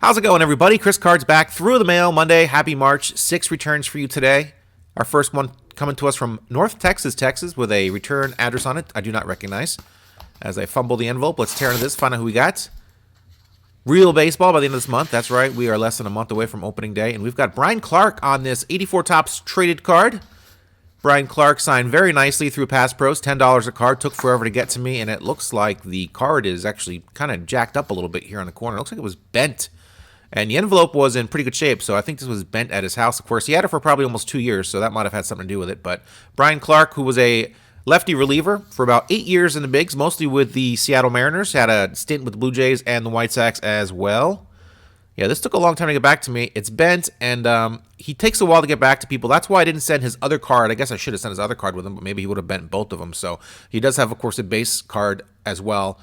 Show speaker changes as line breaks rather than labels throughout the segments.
How's it going, everybody? Chris Card's back through the mail Monday. Happy March. 6 returns for you today. Our first one coming to us from North Texas, Texas, with a return address on it I do not recognize. As I fumble the envelope, let's tear into this, find out who we got. Real baseball by the end of this month. That's right. We are less than a month away from opening day, and we've got Brian Clark on this 84 Topps traded card. Brian Clark signed very nicely through Pass Pros, $10 a card. Took forever to get to me, and it looks like the card is actually kind of jacked up a little bit here on the corner. It looks like it was bent. And the envelope was in pretty good shape, so I think this was bent at his house. Of course, he had it for probably almost 2 years, so that might have had something to do with it. But Brian Clark, who was a lefty reliever for about 8 years in the bigs, mostly with the Seattle Mariners, had a stint with the Blue Jays and the White Sox as well. Yeah, this took a long time to get back to me. It's bent, and he takes a while to get back to people. That's why I didn't send his other card. I guess I should have sent his other card with him, but maybe he would have bent both of them. So he does have, of course, a base card as well.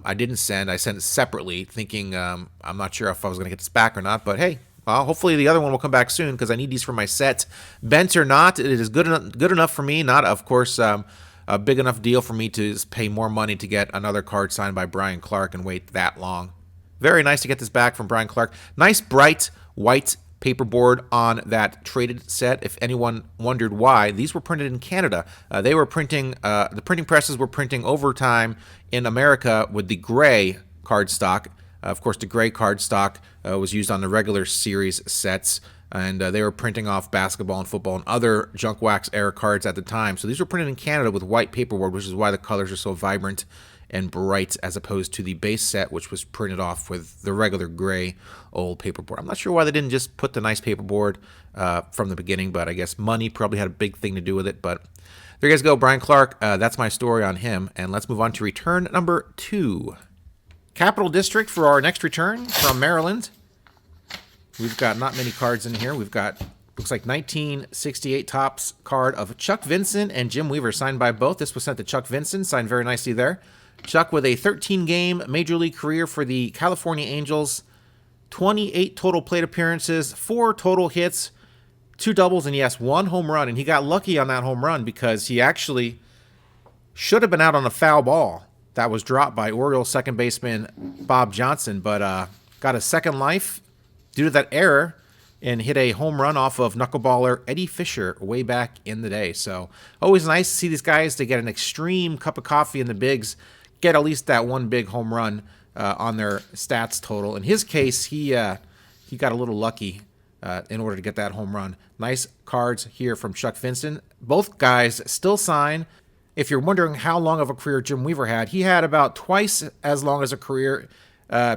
I didn't send. I sent it separately, thinking I'm not sure if I was going to get this back or not. But hey, hopefully the other one will come back soon because I need these for my set. Bent or not, it is good enough for me. Not, of course, a big enough deal for me to pay more money to get another card signed by Brian Clark and wait that long. Very nice to get this back from Brian Clark. Nice bright white paperboard on that traded set. If anyone wondered why, these were printed in Canada. They were printing, the printing presses were printing overtime in America with the gray cardstock. Of course, the gray cardstock was used on the regular series sets, and they were printing off basketball and football and other junk wax era cards at the time. So these were printed in Canada with white paperboard, which is why the colors are so vibrant and bright as opposed to the base set, which was printed off with the regular gray old paperboard. I'm not sure why they didn't just put the nice paperboard from the beginning, but I guess money probably had a big thing to do with it. But there you guys go, Brian Clark. That's my story on him. And let's move on to return number 2. Capital District for our next return from Maryland. We've got not many cards in here. We've got, looks like 1968 Topps card of Chuck Vincent and Jim Weaver, signed by both. This was sent to Chuck Vincent, signed very nicely there. Chuck with a 13-game Major League career for the California Angels, 28 total plate appearances, 4 total hits, 2 doubles, and yes, 1 home run. And he got lucky on that home run because he actually should have been out on a foul ball that was dropped by Orioles second baseman Bob Johnson, but got a second life due to that error and hit a home run off of knuckleballer Eddie Fisher way back in the day. So always nice to see these guys to get an extreme cup of coffee in the bigs, get at least that one big home run on their stats total. In his case, he got a little lucky in order to get that home run. Nice cards here from Chuck Vincent. Both guys still sign. If you're wondering how long of a career Jim Weaver had, he had about twice as long as a career,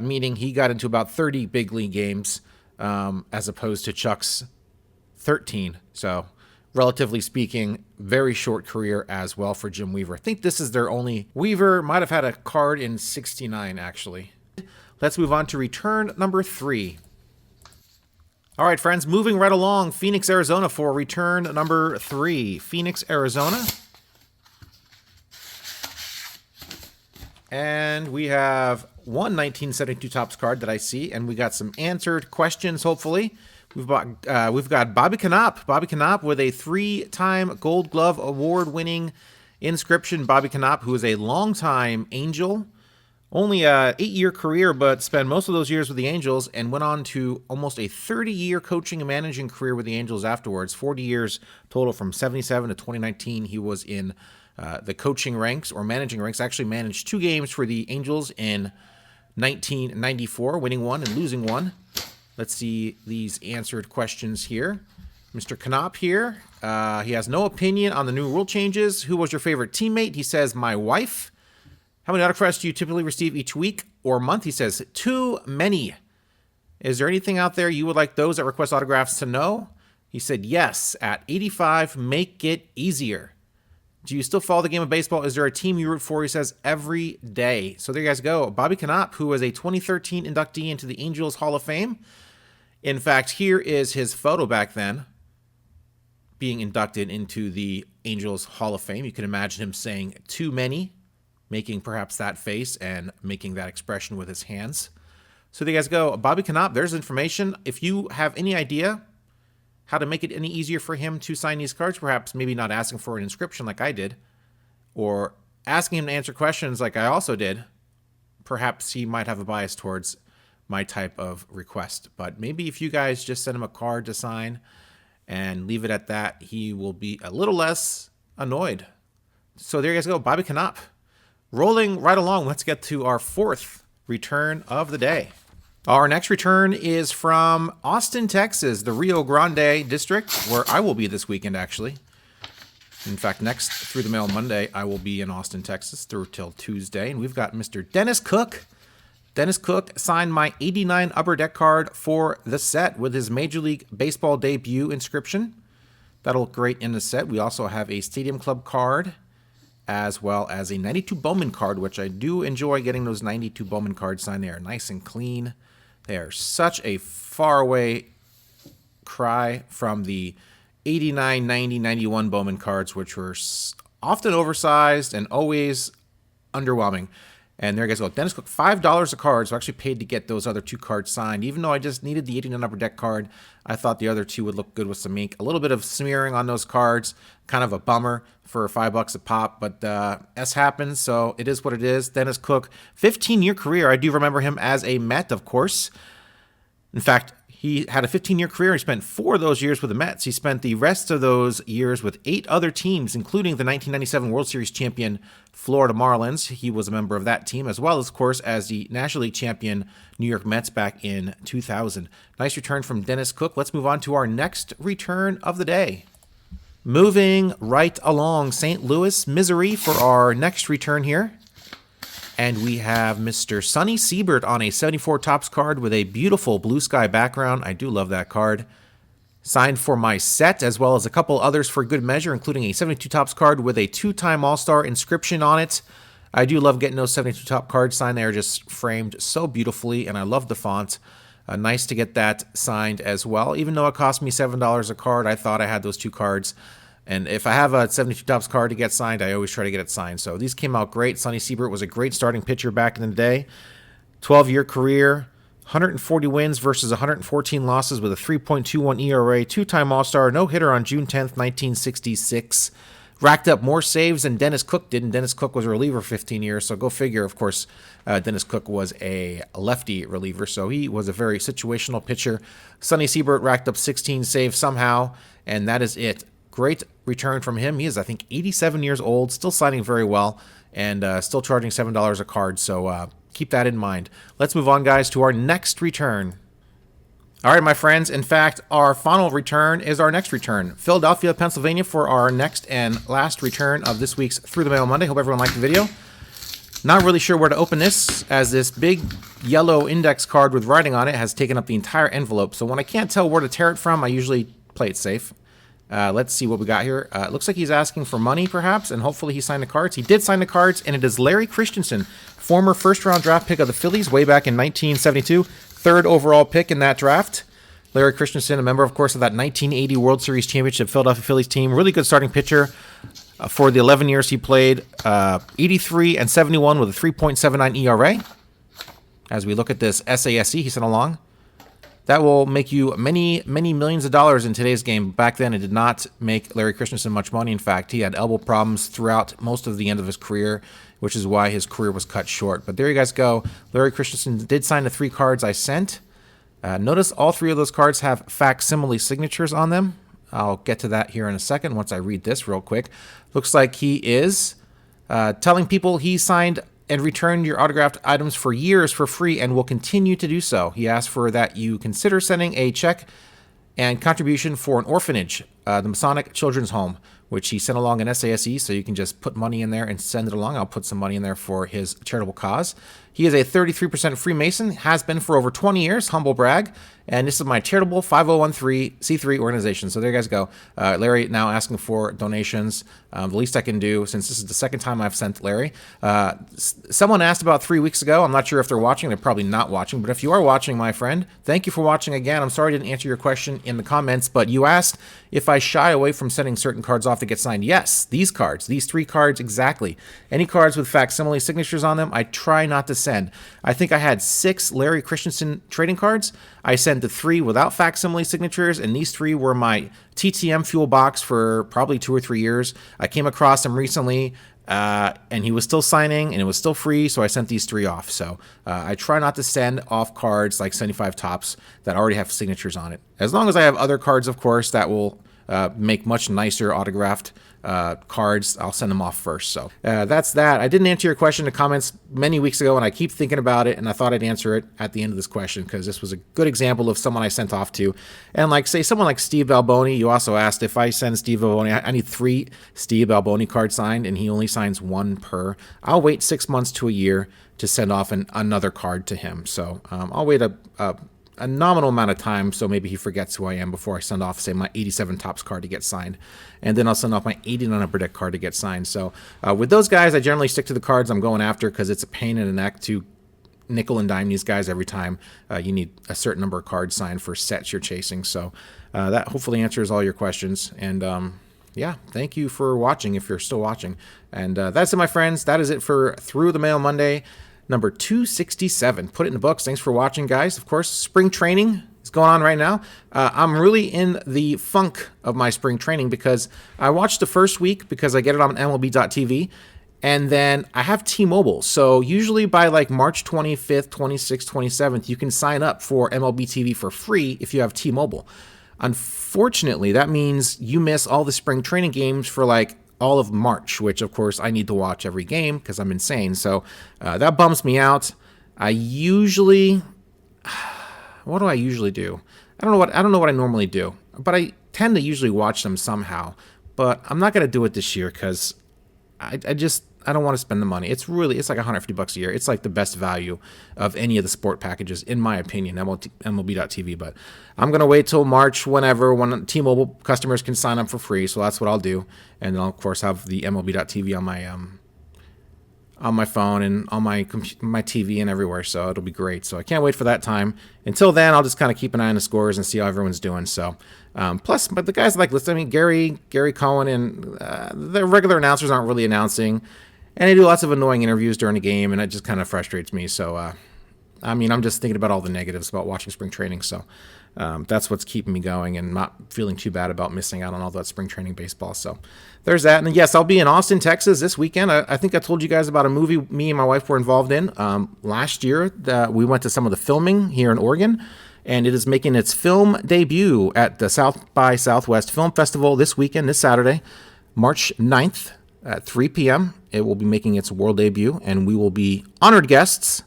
meaning he got into about 30 big league games as opposed to Chuck's 13. So relatively speaking, very short career as well for Jim Weaver. I think this is their only. Weaver might have had a card in 69, actually. Let's move on to return number 3. All right, friends, moving right along. Phoenix, Arizona for return number 3. Phoenix, Arizona. And we have one 1972 Topps card that I see, and we got some answered questions, hopefully. We've got Bobby Knoop. Bobby Knoop with a 3-time Gold Glove Award-winning inscription. Bobby Knoop, who is a longtime Angel, only a 8-year career, but spent most of those years with the Angels and went on to almost a 30-year coaching and managing career with the Angels afterwards. 40 years total from 77 to 2019. He was in the coaching ranks or managing ranks. Actually managed 2 games for the Angels in 1994, winning 1 and losing 1. Let's see these answered questions here. Mr. Knoop here, he has no opinion on the new rule changes. Who was your favorite teammate? He says, my wife. How many autographs do you typically receive each week or month? He says, too many. Is there anything out there you would like those that request autographs to know? He said, yes, at 85, make it easier. Do you still follow the game of baseball? Is there a team you root for? He says, every day. So there you guys go. Bobby Knoop, who was a 2013 inductee into the Angels Hall of Fame. In fact, here is his photo back then being inducted into the Angels Hall of Fame. You can imagine him saying too many, making perhaps that face and making that expression with his hands. So there you guys go. Bobby Knoop, there's information. If you have any idea how to make it any easier for him to sign these cards, perhaps maybe not asking for an inscription like I did, or asking him to answer questions like I also did, perhaps he might have a bias towards my type of request. But maybe if you guys just send him a card to sign and leave it at that, he will be a little less annoyed. So there you guys go, Bobby Knoop. Rolling right along, let's get to our fourth return of the day. Our next return is from Austin, Texas, the Rio Grande district, where I will be this weekend, actually. In fact, next Through the Mail Monday, I will be in Austin, Texas, through till Tuesday. And we've got Mr. Dennis Cook. Dennis Cook signed my 89 Upper Deck card for the set with his Major League Baseball debut inscription. That'll look great in the set. We also have a Stadium Club card, as well as a 92 Bowman card, which I do enjoy getting those 92 Bowman cards signed. They are nice and clean. They are such a faraway cry from the 89, 90, 91 Bowman cards, which were often oversized and always underwhelming. And there you guys go. Dennis Cook, $5 a card, so I actually paid to get those other two cards signed. Even though I just needed the 89 Upper Deck card, I thought the other two would look good with some ink. A little bit of smearing on those cards, kind of a bummer for $5 a pop, but S happens, so it is what it is. Dennis Cook, 15-year career. I do remember him as a Met, of course. In fact, he had a 15-year career. He spent 4 of those years with the Mets. He spent the rest of those years with 8 other teams, including the 1997 World Series champion Florida Marlins. He was a member of that team, as well as, of course, as the National League champion New York Mets back in 2000. Nice return from Dennis Cook. Let's move on to our next return of the day. Moving right along, St. Louis, Missouri for our next return here. And we have Mr. Sonny Seibert on a 74 Topps card with a beautiful blue sky background. I do love that card. Signed for my set, as well as a couple others for good measure, including a 72 Topps card with a 2-time All-Star inscription on it. I do love getting those 72 Top cards signed. They are just framed so beautifully, and I love the font. Nice to get that signed as well. Even though it cost me $7 a card, I thought I had those 2 cards. And if I have a 72 Topps card to get signed, I always try to get it signed. So these came out great. Sonny Seibert was a great starting pitcher back in the day. 12-year career, 140 wins versus 114 losses with a 3.21 ERA, 2-time All-Star, no-hitter on June 10th, 1966. Racked up more saves than Dennis Cook did, and Dennis Cook was a reliever for 15 years. So go figure, of course, Dennis Cook was a lefty reliever, so he was a very situational pitcher. Sonny Seibert racked up 16 saves somehow, and that is it. Great return from him. He is, I think, 87 years old, still signing very well, and still charging $7 a card, so keep that in mind. Let's move on, guys, to our next return. All right, my friends, in fact, our final return is our next return. Philadelphia, Pennsylvania for our next and last return of this week's Through the Mail Monday. Hope everyone liked the video. Not really sure where to open this, as this big yellow index card with writing on it has taken up the entire envelope, so when I can't tell where to tear it from, I usually play it safe. Let's see what we got here. It looks like he's asking for money, perhaps, and hopefully he signed the cards. He did sign the cards, and it is Larry Christensen, former first-round draft pick of the Phillies way back in 1972, 3rd overall pick in that draft. Larry Christensen, a member, of course, of that 1980 World Series championship Philadelphia Phillies team. Really good starting pitcher for the 11 years he played. 83 and 71 with a 3.79 ERA. As we look at this SASE he sent along. That will make you many, many millions of dollars in today's game. Back then, it did not make Larry Christensen much money. In fact, he had elbow problems throughout most of the end of his career, which is why his career was cut short. But there you guys go. Larry Christensen did sign the 3 cards I sent. Notice all 3 of those cards have facsimile signatures on them. I'll get to that here in a second once I read this real quick. Looks like he is telling people he signed and returned your autographed items for years for free and will continue to do so. He asked for that you consider sending a check and contribution for an orphanage, the Masonic Children's Home, which he sent along an SASE, so you can just put money in there and send it along. I'll put some money in there for his charitable cause. He is a 33% Freemason, has been for over 20 years, humble brag, and this is my charitable 5013c3 organization. So there you guys go. Larry now asking for donations. The least I can do, since this is the second time I've sent Larry. Someone asked about 3 weeks ago. I'm not sure if they're watching. They're probably not watching, but if you are watching, my friend, thank you for watching again. I'm sorry I didn't answer your question in the comments, but you asked if I shy away from sending certain cards off to get signed. Yes, these cards, these 3 cards exactly. Any cards with facsimile signatures on them, I try not to send. I think I had 6 Larry Christensen trading cards. I sent the 3 without facsimile signatures, and these 3 were my TTM fuel box for probably 2 or 3 years. I came across them recently and he was still signing, and it was still free, so I sent these 3 off. So I try not to send off cards like 75 tops that already have signatures on it. As long as I have other cards, of course, that will make much nicer autographed cards, I'll send them off first. So that's that. I didn't answer your question in the comments many weeks ago, and I keep thinking about it, and I thought I'd answer it at the end of this question because this was a good example of someone I sent off to. And like, say, someone like Steve Alboni, you also asked if I send Steve Alboni, I need 3 Steve Alboni cards signed, and he only signs 1 per. I'll wait 6 months to a year to send off another card to him. So I'll wait a nominal amount of time, so maybe he forgets who I am before I send off, say, my 87 tops card to get signed, and then I'll send off my 89 upper deck card to get signed. So with those guys, I generally stick to the cards I'm going after because it's a pain in the neck to nickel and dime these guys every time. You need a certain number of cards signed for sets you're chasing. So that hopefully answers all your questions. And yeah, thank you for watching if you're still watching. And that's it, my friends. That is it for Through the Mail Monday number 267. Put it in the books. Thanks for watching, guys. Of course, spring training is going on right now. I'm really in the funk of my spring training because I watched the first week because I get it on MLB.tv, and then I have T-Mobile. So usually by like March 25th, 26th, 27th, you can sign up for MLB TV for free if you have T-Mobile. Unfortunately, that means you miss all the spring training games for like all of March, which of course I need to watch every game because I'm insane. So that bums me out. I usually, what do I usually do? I don't know what I normally do, but I tend to usually watch them somehow. But I'm not gonna do it this year because I don't want to spend the money. It's like $150 a year. It's like the best value of any of the sport packages, in my opinion, MLB.tv. But I'm going to wait till March when T-Mobile customers can sign up for free. So that's what I'll do. And I'll, of course, have the MLB.tv on my phone and on my TV and everywhere. So it'll be great. So I can't wait for that time. Until then, I'll just kind of keep an eye on the scores and see how everyone's doing. So plus, but the guys like listen, I mean, Gary Cohen and the regular announcers aren't really announcing. And they do lots of annoying interviews during the game, and it just kind of frustrates me. So, I mean, I'm just thinking about all the negatives about watching spring training. So that's what's keeping me going and not feeling too bad about missing out on all that spring training baseball. So there's that. And then, yes, I'll be in Austin, Texas this weekend. I think I told you guys about a movie me and my wife were involved in last year. We went to some of the filming here in Oregon, and it is making its film debut at the South by Southwest Film Festival this weekend, this Saturday, March 9th. At 3 p.m., it will be making its world debut, and we will be honored guests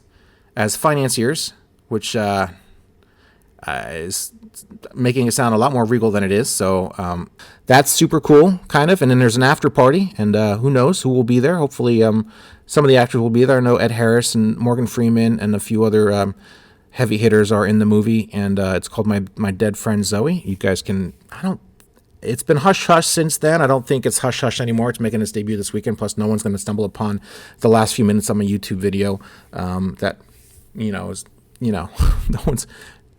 as financiers, which is making it sound a lot more regal than it is. So that's super cool, kind of. And then there's an after party, and who knows who will be there. Hopefully some of the actors will be there. I know Ed Harris and Morgan Freeman and a few other heavy hitters are in the movie, and it's called My Dead Friend Zoe. You guys can, it's been hush-hush since then. I don't think it's hush-hush anymore. It's making its debut this weekend. Plus, no one's going to stumble upon the last few minutes of my YouTube video that, no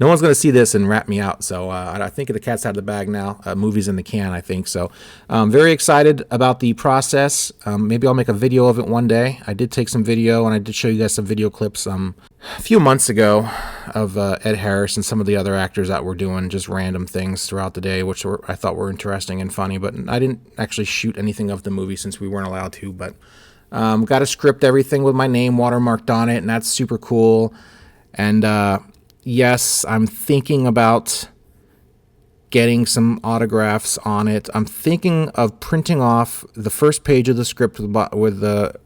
one's going to see this and rat me out. So I think the cat's out of the bag now. Movie's in the can, I think. So I'm very excited about the process. Maybe I'll make a video of it one day. I did take some video, and I did show you guys some video clips a few months ago of Ed Harris and some of the other actors that were doing just random things throughout the day, which I thought were interesting and funny. But I didn't actually shoot anything of the movie since we weren't allowed to. But got to script everything with my name watermarked on it, and that's super cool. And yes, I'm thinking about getting some autographs on it. I'm thinking of printing off the first page of the script with the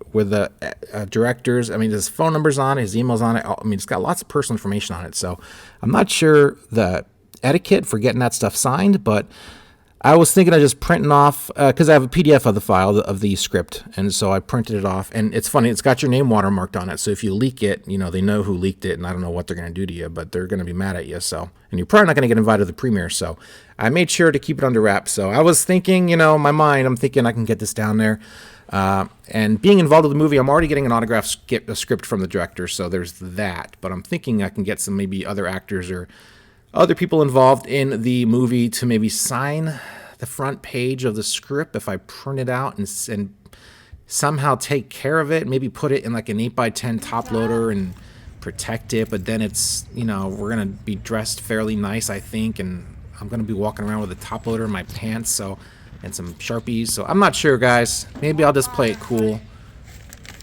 directors. I mean, his phone number's on it, his email's on it. I mean, it's got lots of personal information on it. So I'm not sure the etiquette for getting that stuff signed, but I was thinking of just printing off, because I have a PDF of the file of the script, and so I printed it off. And it's funny, it's got your name watermarked on it, so if you leak it, they know who leaked it, and I don't know what they're going to do to you, but they're going to be mad at you. So, and you're probably not going to get invited to the premiere, so I made sure to keep it under wraps. So I was thinking, my mind, I'm thinking I can get this down there. And being involved with the movie, I'm already getting an autograph script from the director, so there's that. But I'm thinking I can get some maybe other actors or other people involved in the movie to maybe sign the front page of the script if I print it out and somehow take care of it, maybe put it in like an 8x10 top loader and protect it. But then it's, we're going to be dressed fairly nice, I think, and I'm going to be walking around with a top loader in my pants. So
and some Sharpies. So I'm not sure, guys. Maybe I'll just play it cool.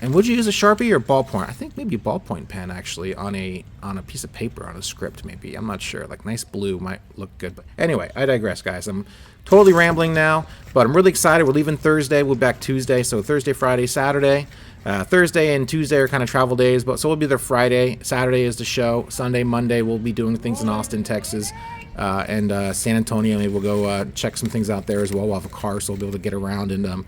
And would you use a Sharpie or ballpoint? I think maybe a ballpoint pen actually on a piece of paper, on a script maybe. I'm not sure. Like nice blue might look good. But anyway, I digress, guys. I'm totally rambling now, but I'm really excited. We're leaving Thursday. We'll be back Tuesday. So Thursday, Friday, Saturday. Thursday and Tuesday are kind of travel days, but so we'll be there Friday. Saturday is the show. Sunday, Monday, we'll be doing things in Austin, Texas, and San Antonio. Maybe we'll go check some things out there as well. We'll have a car, so we'll be able to get around, and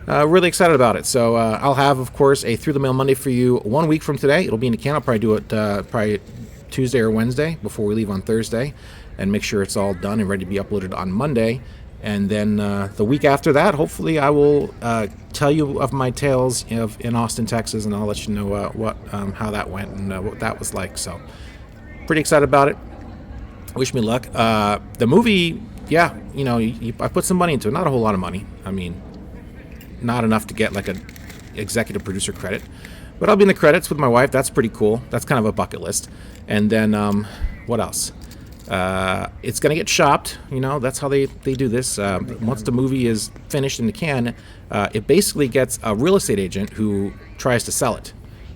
really excited about it. So I'll have, of course, a Through the Mail Monday for you 1 week from today. It'll be in the can. I'll probably do it probably Tuesday or Wednesday before we leave on Thursday, and make sure it's all done and ready to be uploaded on Monday. And then the week after that, hopefully I will tell you of my tales in Austin, Texas, and I'll let you know how that went and what that was like. So pretty excited about it. Wish me luck. The movie, yeah, I put some money into it. Not a whole lot of money. I mean, not enough to get like an executive producer credit, but I'll be in the credits with my wife. That's pretty cool. That's kind of a bucket list. And then what else? It's gonna get shopped. That's how they do this. Once the movie is finished in the can, it basically gets a real estate agent who tries to sell it.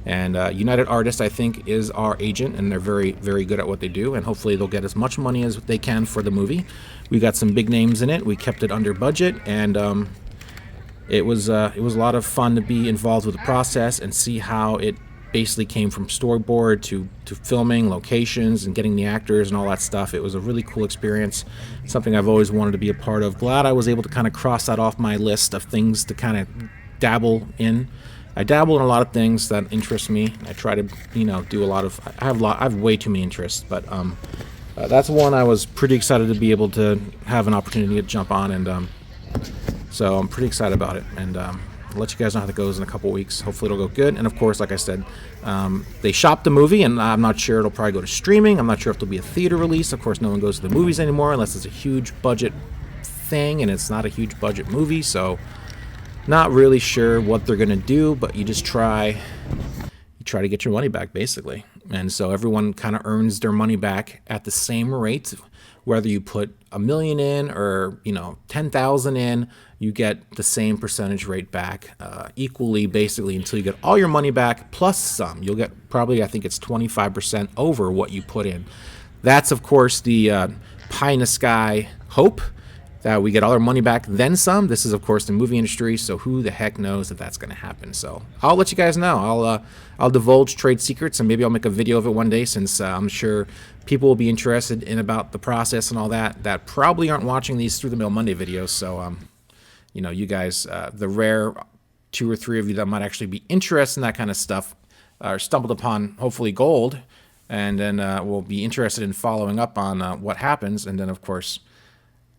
And United Artists, I think, is our agent, and they're very, very good at what they do. And hopefully they'll get as much money as they can for the movie. We got some big names in it. We kept it under budget, and it was a lot of fun to be involved with the process and see how it basically came from storyboard to filming, locations, and getting the actors and all that stuff. It was a really cool experience, something I've always wanted to be a part of. Glad I was able to kind of cross that off my list of things to kind of dabble in. I dabble in a lot of things that interest me. I try to, do a lot of. I have way too many interests, but that's one I was pretty excited to be able to have an opportunity to jump on, and so I'm pretty excited about it. And I'll let you guys know how that goes in a couple weeks. Hopefully it'll go good. And of course, like I said, they shopped the movie, and I'm not sure it'll probably go to streaming. I'm not sure if there'll be a theater release. Of course, no one goes to the movies anymore unless it's a huge budget thing, and it's not a huge budget movie, so not really sure what they're gonna do. But you just try to get your money back, basically. And so everyone kind of earns their money back at the same rate, whether you put $1 million in or 10,000 in. You get the same percentage rate back equally, basically, until you get all your money back plus some. You'll get probably, I think it's 25% over what you put in. That's, of course, the pie in the sky hope that we get all our money back, then some. This is, of course, the movie industry, so who the heck knows if that's going to happen. So I'll let you guys know. I'll divulge trade secrets, and maybe I'll make a video of it one day, since I'm sure people will be interested in about the process and all that probably aren't watching these Through the Mail Monday videos. So you guys, the rare 2 or 3 of you that might actually be interested in that kind of stuff, are stumbled upon hopefully gold, and then will be interested in following up on what happens. And then, of course,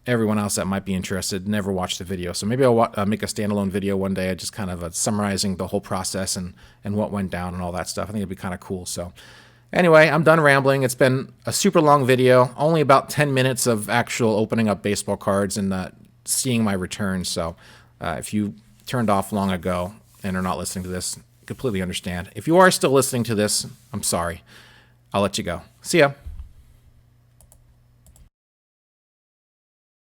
everyone else that might be interested never watched the video. So maybe I'll make a standalone video one day, just kind of summarizing the whole process and what went down and all that stuff. I think it'd be kind of cool. So anyway, I'm done rambling. It's been a super long video, only about 10 minutes of actual opening up baseball cards and seeing my returns. So if you turned off long ago and are not listening to this, completely understand. If you are still listening to this, I'm sorry. I'll let you go. See ya.